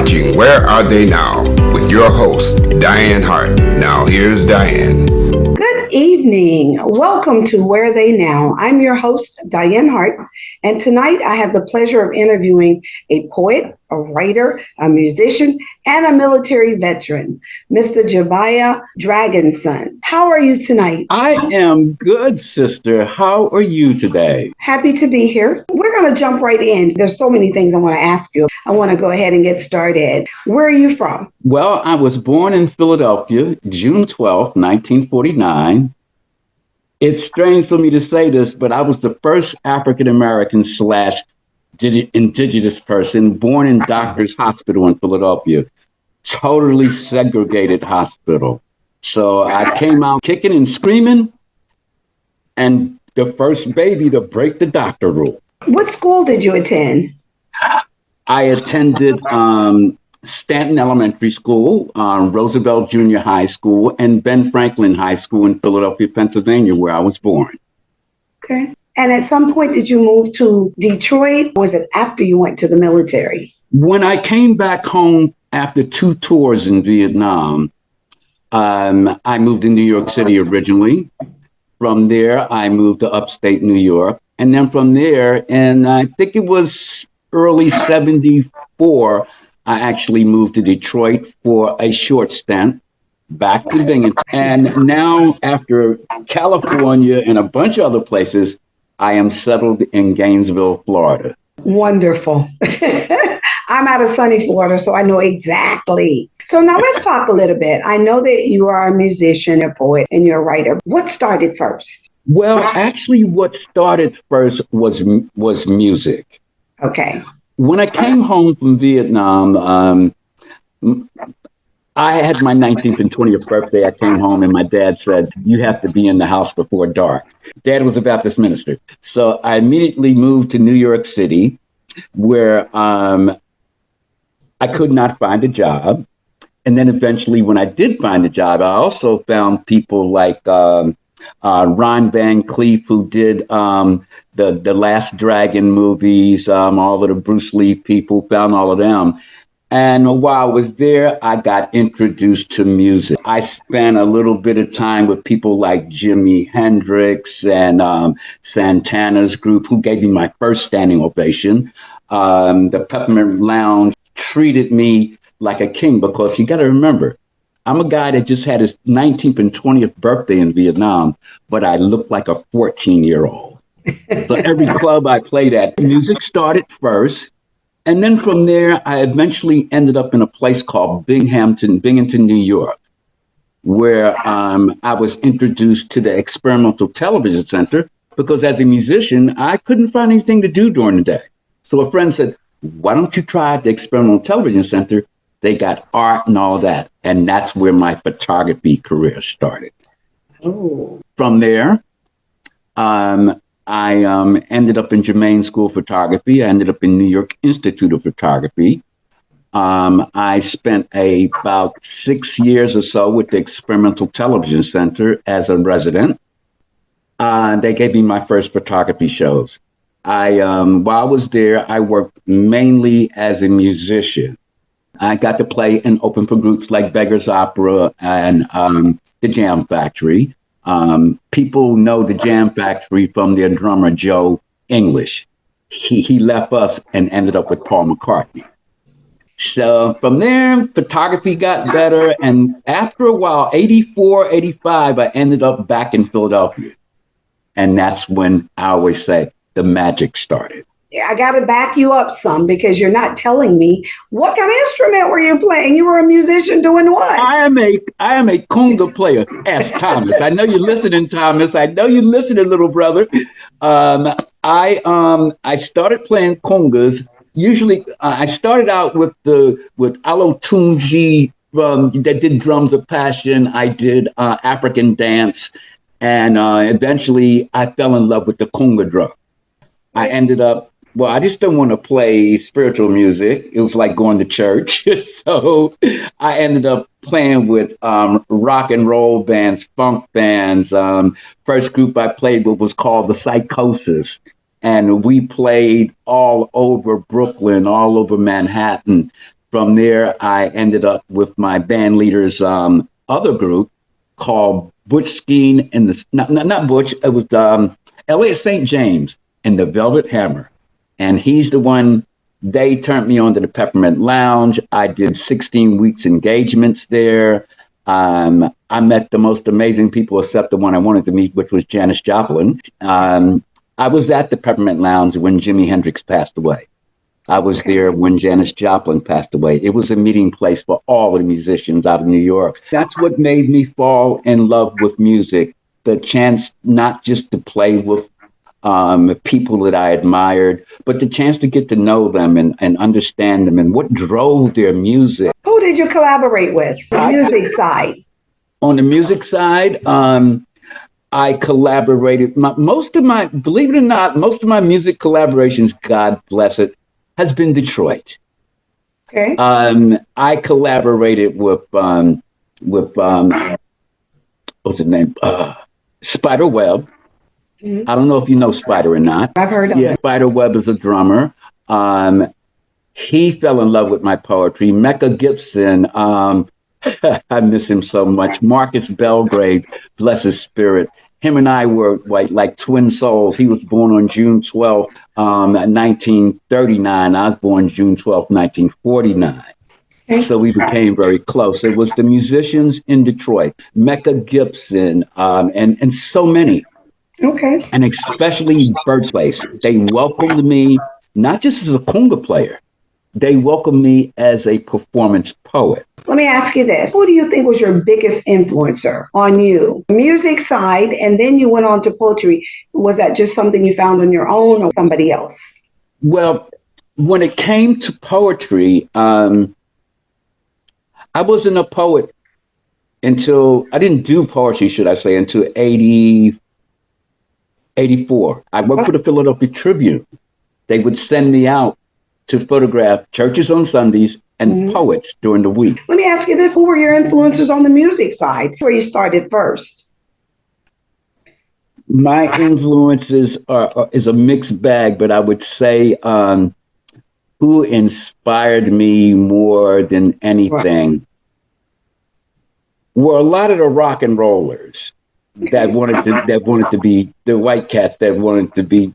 watching Where Are They Now with your host, Dianne Hart. Now here's Dianne. Good evening. Welcome to Where Are They Now. I'm your host, Dianne Hart, and tonight I have the pleasure of interviewing a poet, a writer, a musician, and a military veteran, Mr. Jabiya Dragonsun. How are you tonight? I am good, sister. How are you today? Happy to be here. We're going to jump right in. There's so many things I want to ask you. I want to go ahead and get started. Where are you from? Well, I was born in Philadelphia, June 12th, 1949. It's strange for me to say this, but I was the first African-American / indigenous person born in Doctors Hospital in Philadelphia. Totally segregated hospital. So I came out kicking and screaming, and the first baby to break the doctor rule. What school did you attend? I attended Stanton Elementary School, Roosevelt Junior High School, and Ben Franklin High School in Philadelphia, Pennsylvania, where I was born. Okay. And at some point, did you move to Detroit? Was it after you went to the military? When I came back home after 2 tours in Vietnam, I moved to New York City originally. From there, I moved to upstate New York. And then from there, and I think it was early 74, I actually moved to Detroit for a short stint, back to Binghamton. And now, after California and a bunch of other places, I am settled in Gainesville, Florida. Wonderful. I'm out of sunny Florida, so I know exactly. So now let's talk a little bit. I know that you are a musician, a poet, and you're a writer. What started first? Well, actually, what started first was music. Okay. When I came home from Vietnam, I had my 19th and 20th birthday. I came home and my dad said, "You have to be in the house before dark." Dad was a Baptist minister. So I immediately moved to New York City, where I could not find a job. And then eventually when I did find a job, I also found people like Ron Van Cleef, who did the Last Dragon movies, all of the Bruce Lee people, found all of them. And while I was there, I got introduced to music. I spent a little bit of time with people like Jimi Hendrix and Santana's group, who gave me my first standing ovation. The Peppermint Lounge treated me like a king, because you got to remember, I'm a guy that just had his 19th and 20th birthday in Vietnam, but I looked like a 14-year-old. So every club I played at, music started first. And then from there, I eventually ended up in a place called Binghamton, New York, where I was introduced to the Experimental Television Center, because as a musician, I couldn't find anything to do during the day. So a friend said, "Why don't you try the Experimental Television Center? They got art and all that." And that's where my photography career started. Ooh. From there, I ended up in Germain School of Photography. I ended up in New York Institute of Photography. I spent about 6 years or so with the Experimental Television Center as a resident. They gave me my first photography shows. While I was there, I worked mainly as a musician. I got to play and open for groups like Beggar's Opera and the Jam Factory. People know the Jam Factory from their drummer, Joe English. He left us and ended up with Paul McCartney. So from there, photography got better. And after a while, 84, 85, I ended up back in Philadelphia. And that's when I always say the magic started. I got to back you up some, because you're not telling me what kind of instrument were you playing. You were a musician doing what? I am a conga player. Ask Thomas. I know you're listening, Thomas. I know you're listening, little brother. I started playing congas. Usually, I started out with Alo Tunji that did drums of passion. I did African dance, and eventually I fell in love with the conga drum. I ended up. Well, I just didn't want to play spiritual music. It was like going to church. So I ended up playing with rock and roll bands, funk bands. First group I played with was called The Psychosis. And we played all over Brooklyn, all over Manhattan. From there, I ended up with my band leader's other group called Butch Skeen and the not Butch. It was Elliot St. James and the Velvet Hammer, and he's the one. They turned me on to the Peppermint Lounge. I did 16 weeks engagements there. I met the most amazing people, except the one I wanted to meet, which was Janis Joplin. I was at the Peppermint Lounge when Jimi Hendrix passed away. I was there when Janis Joplin passed away. It was a meeting place for all of the musicians out of New York. That's what made me fall in love with music. The chance not just to play with people that I admired, but the chance to get to know them and understand them and what drove their music. Who did you collaborate with? The music side. On the music side, I collaborated. Believe it or not, most of my music collaborations, God bless it, has been Detroit. Okay. I collaborated with what's his name? Spider Webb. Mm-hmm. I don't know if you know Spider or not. I've heard of it. Spider Webb is a drummer. He fell in love with my poetry. Mecca Gibson, I miss him so much. Marcus Belgrade, bless his spirit. Him and I were like twin souls. He was born on June 12th, 1939. I was born June 12th, 1949. So we became very close. It was the musicians in Detroit, Mecca Gibson, and so many. Okay. And especially Birthplace. They welcomed me not just as a conga player. They welcomed me as a performance poet. Let me ask you this. Who do you think was your biggest influencer on you? Music side, and then you went on to poetry. Was that just something you found on your own or somebody else? Well, when it came to poetry, I wasn't a poet until, I didn't do poetry, should I say, until 84. I worked for the Philadelphia Tribune. They would send me out to photograph churches on Sundays and poets during the week. Let me ask you this. Who were your influences on the music side, where you started first? My influences is a mixed bag, but I would say who inspired me more than anything were a lot of the rock and rollers that wanted to be the white cats that wanted to be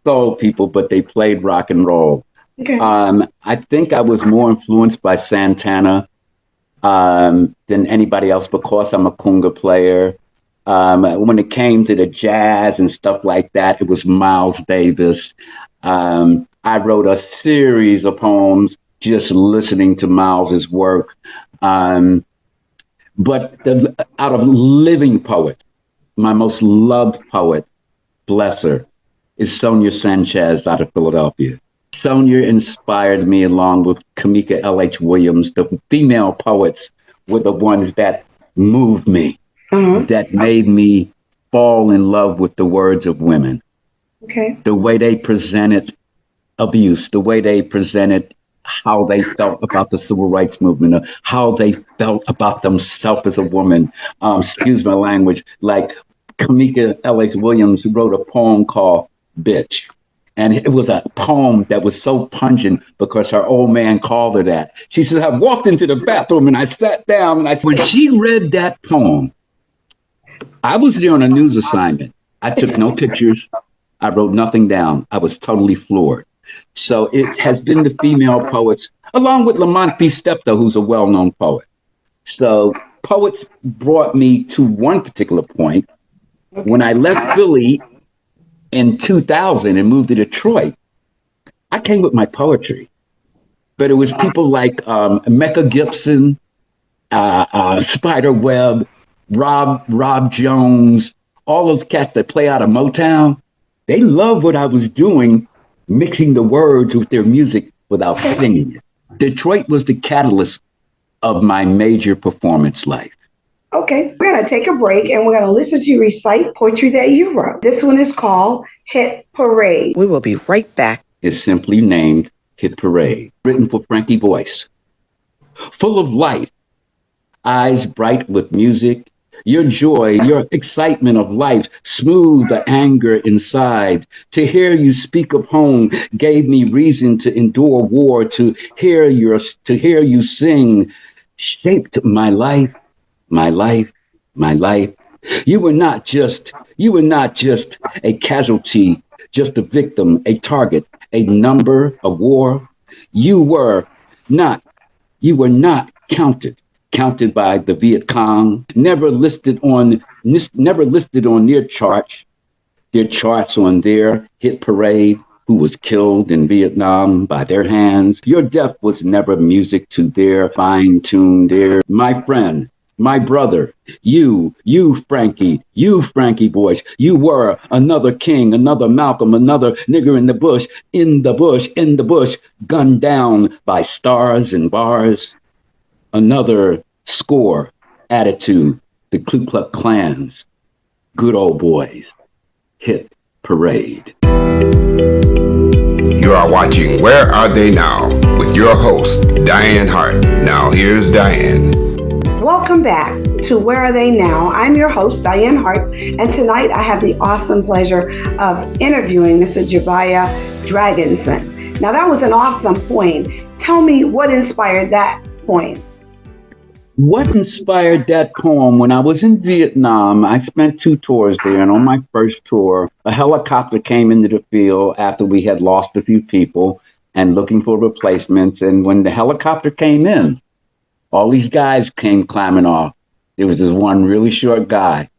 soul people, but they played rock and roll. Okay. I think I was more influenced by Santana than anybody else because I'm a conga player. When it came to the jazz and stuff like that, it was Miles Davis. I wrote a series of poems just listening to Miles's work. But out of living poets, my most loved poet, bless her, is Sonia Sanchez out of Philadelphia. Sonia inspired me along with Kamika L.H. Williams. The female poets were the ones that moved me, that made me fall in love with the words of women. Okay. The way they presented abuse, the way they presented how they felt about the civil rights movement, how they felt about themselves as a woman. Excuse my language. Like Kamika L.H. Williams wrote a poem called Bitch. And it was a poem that was so pungent because her old man called her that. She said, I walked into the bathroom and I sat down and when she read that poem, I was there on a news assignment. I took no pictures. I wrote nothing down. I was totally floored. So it has been the female poets, along with Lamont B. Steptoe, who's a well-known poet. So poets brought me to one particular point. When I left Philly in 2000 and moved to Detroit, I came with my poetry. But it was people like Mecca Gibson, Spider Webb, Rob Jones, all those cats that play out of Motown. They loved what I was doing, mixing the words with their music without singing it. Detroit was the catalyst of my major performance life. Okay, we're going to take a break and we're going to listen to you recite poetry that you wrote. This one is called Hit Parade. We will be right back. It's simply named Hit Parade, written for Frankie Boyce. Full of life, eyes bright with music, your joy, your excitement of life, smooth the anger inside. To hear you speak of home gave me reason to endure war. To hear you sing shaped my life, my life, my life. You were not just a casualty, just a victim, a target, a number, a war. You were not you were not counted by the Viet Cong, never listed on their charts on their hit parade, who was killed in Vietnam by their hands. Your death was never music to their fine tune, their my friend, my brother, you Frankie boys, you were another King, another Malcolm, another nigger in the bush, gunned down by stars and bars. Another score, attitude, the Ku Klux Klan's good old boys, hit parade. You are watching Where Are They Now with your host, Dianne Hart. Now here's Dianne. Welcome back to Where Are They Now? I'm your host, Dianne Hart, and tonight I have the awesome pleasure of interviewing Mr. Jabiya Dragonsun. Now that was an awesome poem. Tell me what inspired that poem. What inspired that poem? When I was in Vietnam, I spent 2 tours there, and on my first tour, a helicopter came into the field after we had lost a few people and looking for replacements. And when the helicopter came in, all these guys came climbing off. There was this one really short guy,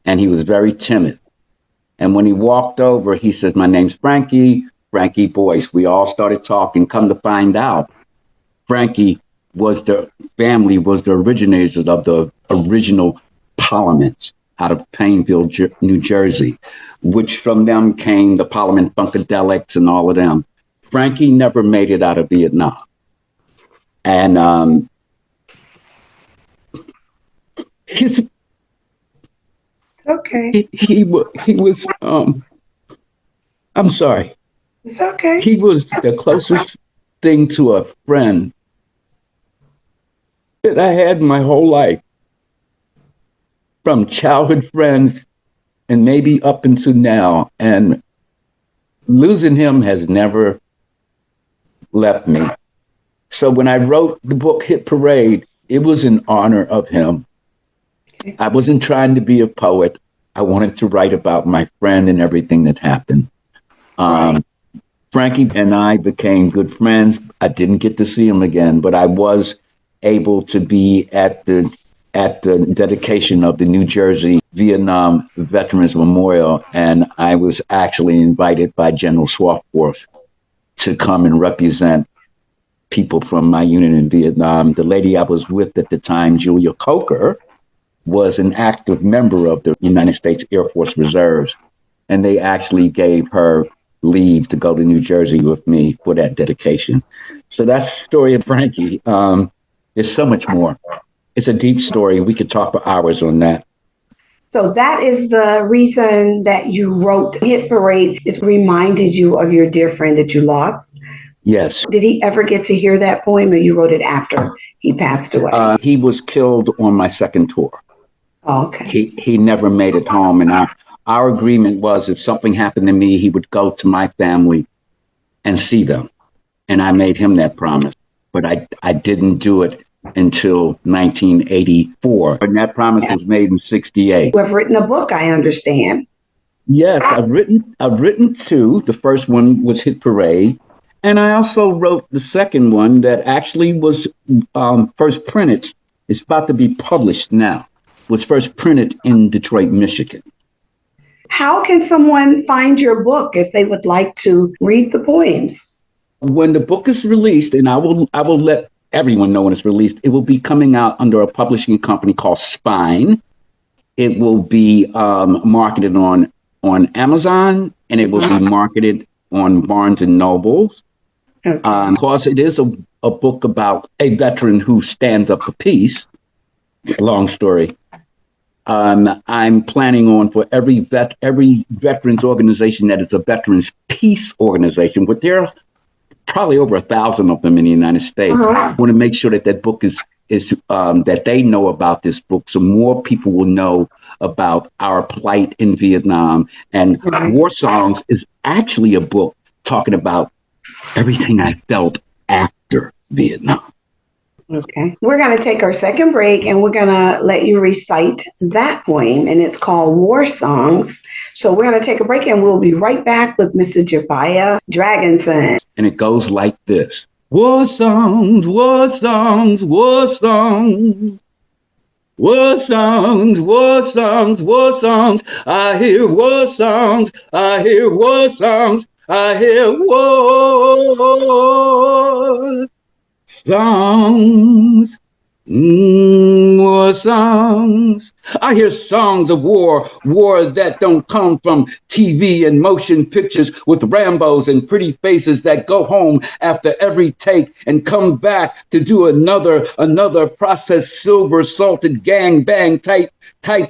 and he was very timid. And when he walked over, he said, "My name's Frankie, Frankie Boyce." We all started talking. Come to find out, Frankie was the originators of the original Parliaments out of Plainville, New Jersey, which from them came the Parliament Funkadelics and all of them. Frankie never made it out of Vietnam. And It's okay. he was I'm sorry. It's okay. He was the closest thing to a friend that I had my whole life, from childhood friends and maybe up until now. And losing him has never left me. So when I wrote the book Hit Parade, it was in honor of him. I wasn't trying to be a poet. I wanted to write about my friend and everything that happened. Frankie and I became good friends. I didn't get to see him again, but I was able to be at the dedication of the New Jersey Vietnam Veterans Memorial, and I was actually invited by General Swartworth to come and represent people from my unit in Vietnam. The lady I was with at the time, Julia Coker, was an active member of the United States Air Force Reserves, and they actually gave her leave to go to New Jersey with me for that dedication. So that's the story of Frankie. There's so much more. It's a deep story. We could talk for hours on that. So that is the reason that you wrote Hit Parade, is reminded you of your dear friend that you lost. Yes. Did he ever get to hear that poem, or you wrote it after he passed away? He was killed on my second tour. Oh, okay. He never made it home. And our agreement was, if something happened to me, he would go to my family and see them. And I made him that promise. But I didn't do it until 1984. And that promise was made in 1968. You have written a book, I understand. Yes, I've written 2. The first one was Hit Parade. And I also wrote the second one that actually was first printed. It's about to be published now. Was first printed in Detroit, Michigan. How can someone find your book if they would like to read the poems? When the book is released, and I will let everyone know when it's released, it will be coming out under a publishing company called Spine. It will be marketed on Amazon, and it will be marketed on Barnes and Noble. Okay. Because it is a book about a veteran who stands up for peace. Long story. I'm planning on, for every veterans organization that is a veterans peace organization, but there are probably over 1,000 of them in the United States. I want to make sure that book is is that they know about this book, so more people will know about our plight in Vietnam. And War Songs is actually a book talking about everything I felt after Vietnam. Okay. We're going to take our second break and we're going to let you recite that poem, and it's called War Songs. So we're going to take a break and we'll be right back with Mrs. Jabiya Dragonsun. And it goes like this. War songs, war songs, war songs. War songs, war songs, war songs. I hear war songs, I hear war songs, I hear war songs. War songs. I hear songs of war, war that don't come from TV and motion pictures with Rambos and pretty faces that go home after every take and come back to do another processed silver salted gang bang type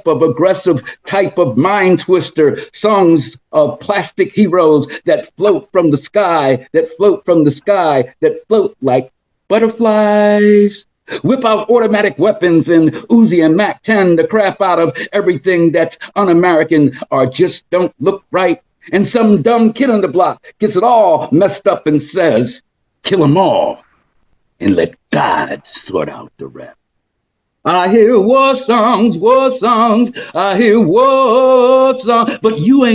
of aggressive type of mind twister. Songs of plastic heroes that float from the sky, that float like butterflies. Whip out automatic weapons and Uzi and Mac 10, the crap out of everything that's un-American or just don't look right. And some dumb kid on the block gets it all messed up and says, kill them all and let God sort out the rest. I hear war songs, I hear war songs, but you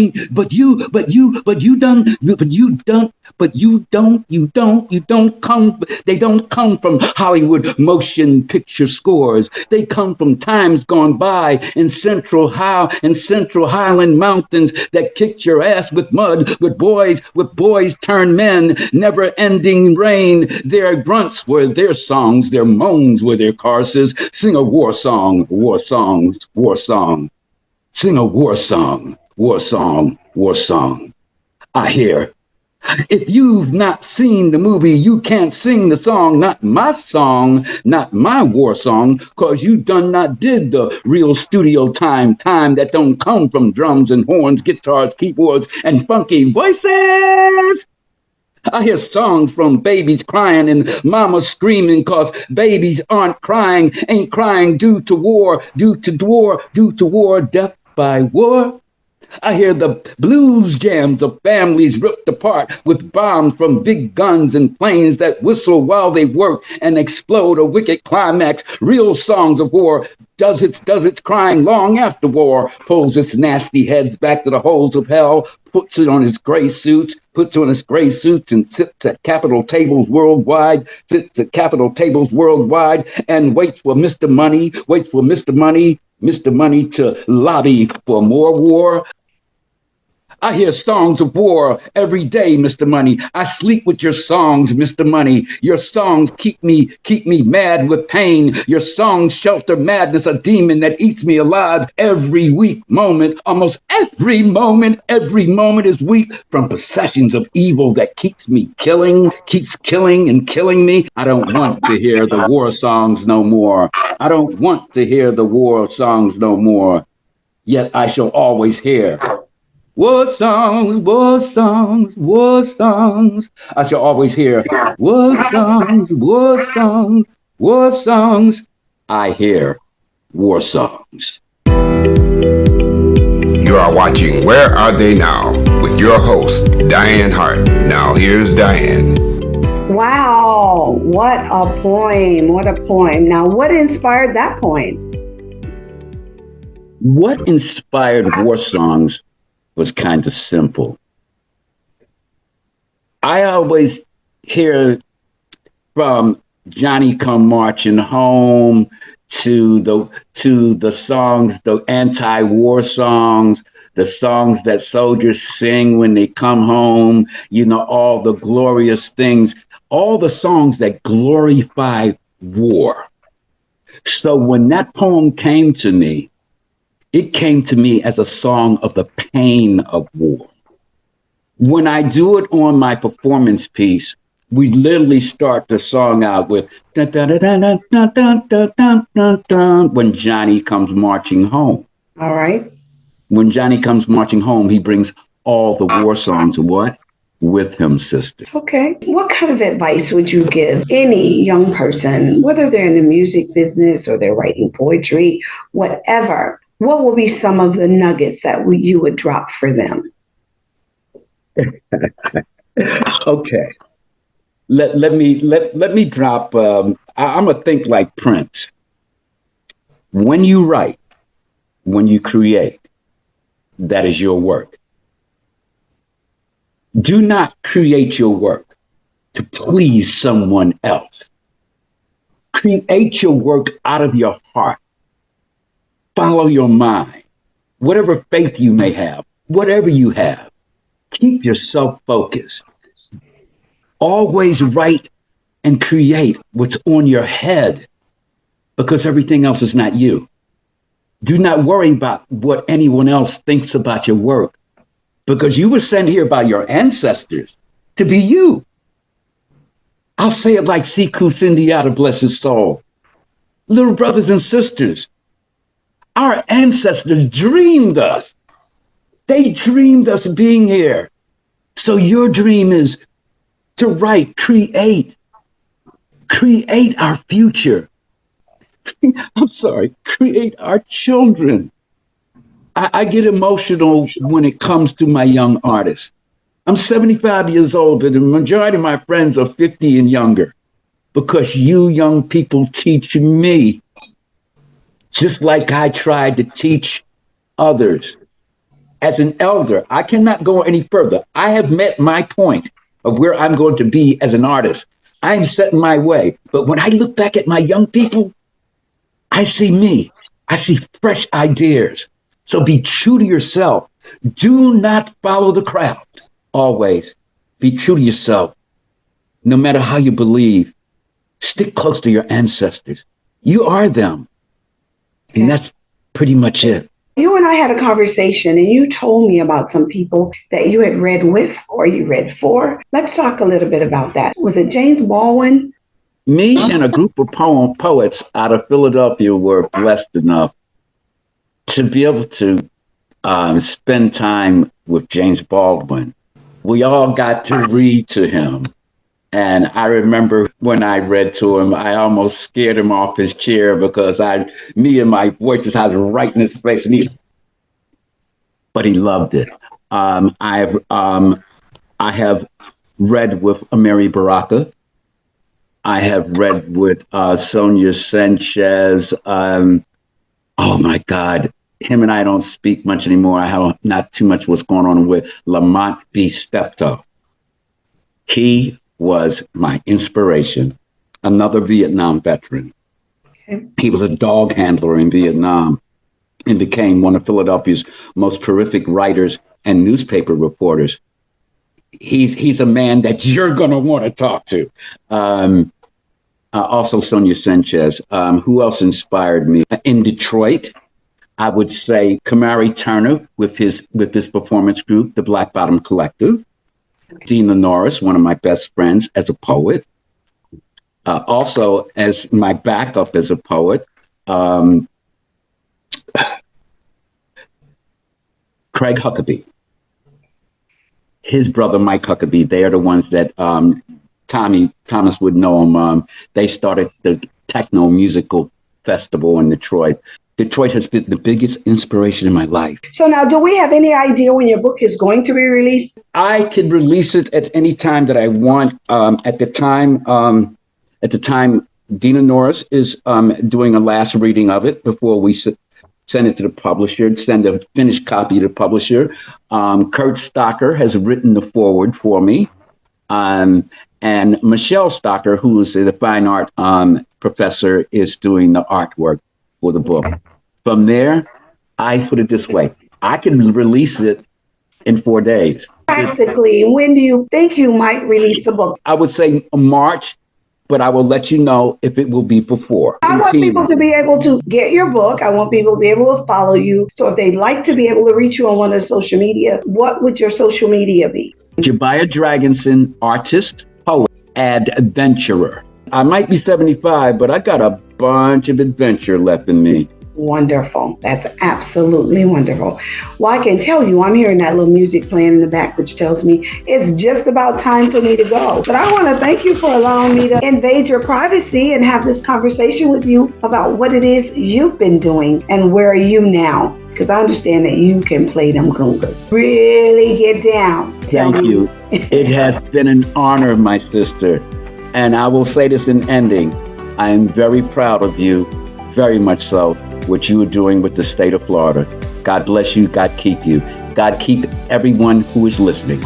don't come, they don't come from Hollywood motion picture scores. They come from times gone by in Central Highland mountains that kicked your ass with mud, with boys turn men, never ending rain. Their grunts were their songs, their moans were their curses. Sing a war song, war songs, war song. Sing a war song, war song, war song. I hear. If you've not seen the movie, you can't sing the song, not my war song, cause you done not did the real studio time that don't come from drums and horns, guitars, keyboards, and funky voices. I hear songs from babies crying and mamas screaming cause babies ain't crying due to war, death by war. I hear the blues jams of families ripped apart with bombs from big guns and planes that whistle while they work and explode a wicked climax. Real songs of war does its crying long after war, pulls its nasty heads back to the holes of hell, puts on his gray suits and sits at capital tables worldwide, and waits for Mr. Money to lobby for more war. I hear songs of war every day, Mr. Money. I sleep with your songs, Mr. Money. Your songs keep me mad with pain. Your songs shelter madness, a demon that eats me alive every weak moment. Almost every moment is weak from possessions of evil that keeps killing and killing me. I don't want to hear the war songs no more. Yet I shall always hear war songs, war songs, war songs. I shall always hear war songs, war songs, war songs. I hear war songs. You are watching Where Are They Now? With your host, Dianne Hart. Now here's Dianne. Wow, what a poem. Now, what inspired that poem? What inspired War Songs was kind of simple. I always hear from Johnny Come Marching Home to the songs, the anti-war songs, the songs that soldiers sing when they come home, all the glorious things, all the songs that glorify war. So when that poem came to me, it came to me as a song of the pain of war. When I do it on my performance piece, we literally start the song out with dun, dun, dun, dun, dun, dun, dun, dun, dun, dun, when Johnny comes marching home. All right. When Johnny comes marching home, he brings all the war songs. What? with him, sister. Okay. What kind of advice would you give any young person, whether they're in the music business or they're writing poetry, whatever? What will be some of the nuggets that you would drop for them? Okay. Let me drop. I'm gonna think like Prince. When you write, when you create, that is your work. Do not create your work to please someone else. Create your work out of your heart. Follow your mind. Whatever faith you may have, whatever you have, keep yourself focused. Always write and create what's on your head because everything else is not you. Do not worry about what anyone else thinks about your work because you were sent here by your ancestors to be you. I'll say it like Siku Cindyata, bless his soul. Little brothers and sisters, our ancestors dreamed us. They dreamed us being here. So your dream is to write, create our future. I'm sorry, create our children. I get emotional when it comes to my young artists. I'm 75 years old, but the majority of my friends are 50 and younger because you young people teach me just like I tried to teach others. As an elder, I cannot go any further. I have met my point of where I'm going to be as an artist. I'm set in my way. But when I look back at my young people, I see me. I see fresh ideas. So be true to yourself. Do not follow the crowd. Always be true to yourself. No matter how you believe, stick close to your ancestors. You are them. And that's pretty much it. You and I had a conversation and you told me about some people that you had read with or you read for. Let's talk a little bit about that. Was it James Baldwin? Me and a group of poets out of Philadelphia were blessed enough to be able to spend time with James Baldwin. We all got to read to him. And I remember when I read to him, I almost scared him off his chair because me and my voices, I was right in his face, but he loved it. I have read with Amiri Baraka. I have read with Sonia Sanchez. Oh my God, him and I don't speak much anymore. I have not too much what's going on with Lamont B. Steptoe. He was my inspiration, another Vietnam veteran. Okay. He was a dog handler in Vietnam and became one of Philadelphia's most prolific writers and newspaper reporters. He's a man that you're going to want to talk to. Also Sonia Sanchez. Who else inspired me? In Detroit, I would say Kamari Turner with his performance group, the Black Bottom Collective. Dina Norris, one of my best friends as a poet. Also, as my backup as a poet, Craig Huckabee. His brother, Mike Huckabee, they are the ones that Thomas would know them. They started the techno musical festival in Detroit. Detroit has been the biggest inspiration in my life. So now, do we have any idea when your book is going to be released? I can release it at any time that I want. At the time, Dina Norris is doing a last reading of it before we send it to the publisher, send a finished copy to the publisher. Kurt Stocker has written the foreword for me. And Michelle Stocker, who is the fine art professor, is doing the artwork for the book. From there, I put it this way, I can release it in 4 days. Practically, when do you think you might release the book? I would say March, but I will let you know if it will be before. I want people to be able to get your book. I want people to be able to follow you. So if they'd like to be able to reach you on one of the social media, what would your social media be? Jabiya Dragonsun, artist, poet, adventurer. I might be 75, but I got a bunch of adventure left in me. Wonderful. That's absolutely wonderful. Well, I can tell you, I'm hearing that little music playing in the back, which tells me it's just about time for me to go. But I want to thank you for allowing me to invade your privacy and have this conversation with you about what it is you've been doing and where are you now? Because I understand that you can play them congas. Really get down. Thank you. It has been an honor, my sister. And I will say this in ending. I am very proud of you, very much so, what you are doing with the state of Florida. God bless you. God keep you. God keep everyone who is listening.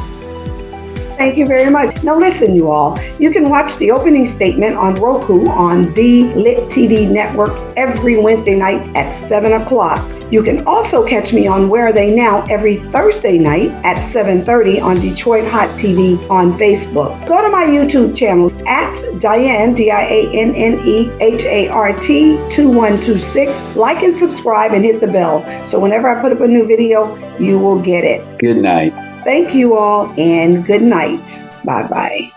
Thank you very much. Now listen, you all, you can watch the opening statement on Roku on the Lit TV network every Wednesday night at 7 o'clock. You can also catch me on Where Are They Now every Thursday night at 7:30 on Detroit Hot TV on Facebook. Go to my YouTube channel at Dianne, DIANNEHART 2126. Like and subscribe and hit the bell. So whenever I put up a new video, you will get it. Good night. Thank you all and good night. Bye-bye.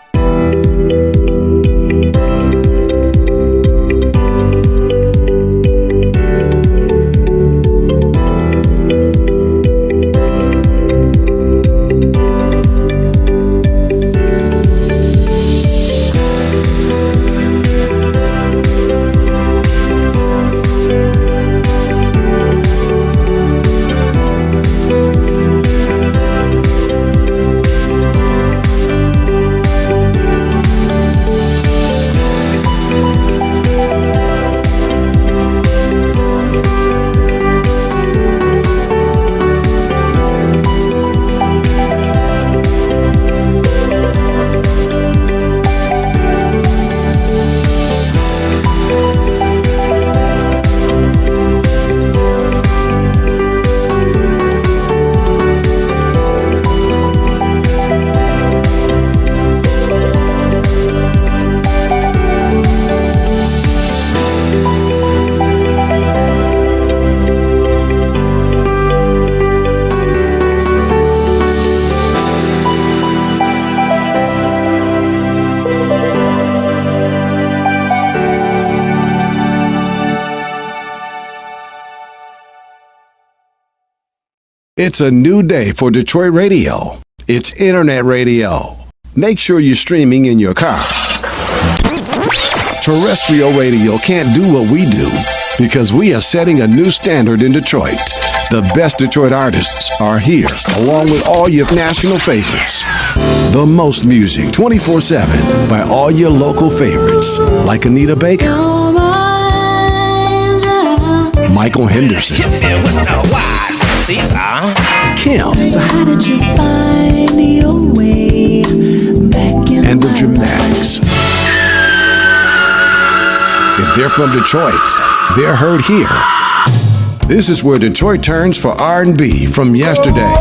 It's a new day for Detroit radio. It's internet radio. Make sure you're streaming in your car. Terrestrial radio can't do what we do because we are setting a new standard in Detroit. The best Detroit artists are here, along with all your national favorites. The most music 24/7 by all your local favorites, like Anita Baker, Michael Henderson, Kim, So how did you find your way back in and the Dramatics. If they're from Detroit, they're heard here. This is where Detroit turns for R&B from yesterday